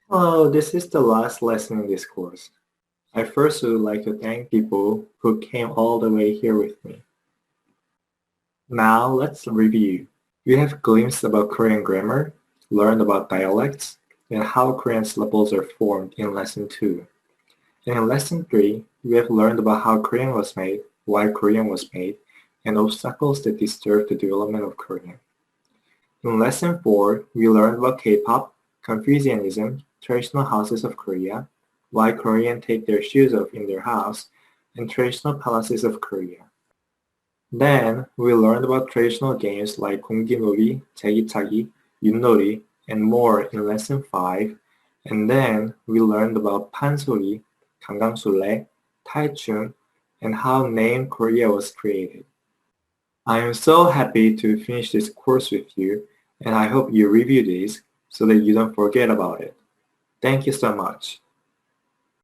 Hello, this is the last lesson in this course. I first would like to thank people who came all the way here with me. Now let's review. We have glimpsed about Korean grammar, learned about dialects, and how Korean syllables are formed in Lesson 2. And in Lesson 3, we have learned about how Korean was made, why Korean was made, and obstacles that disturb the development of Korean. In Lesson 4, we learned about K-pop, Confucianism, traditional houses of Korea, why Koreans take their shoes off in their house, and traditional palaces of Korea. Then, we learned about traditional games like 공기놀이, 제기차기, 윷놀이, and more in Lesson 5, and then we learned about 판소리, 강강술래, 탈춤, and how name Korea was created. I am so happy to finish this course with you, and I hope you review this so that you don't forget about it. Thank you so much.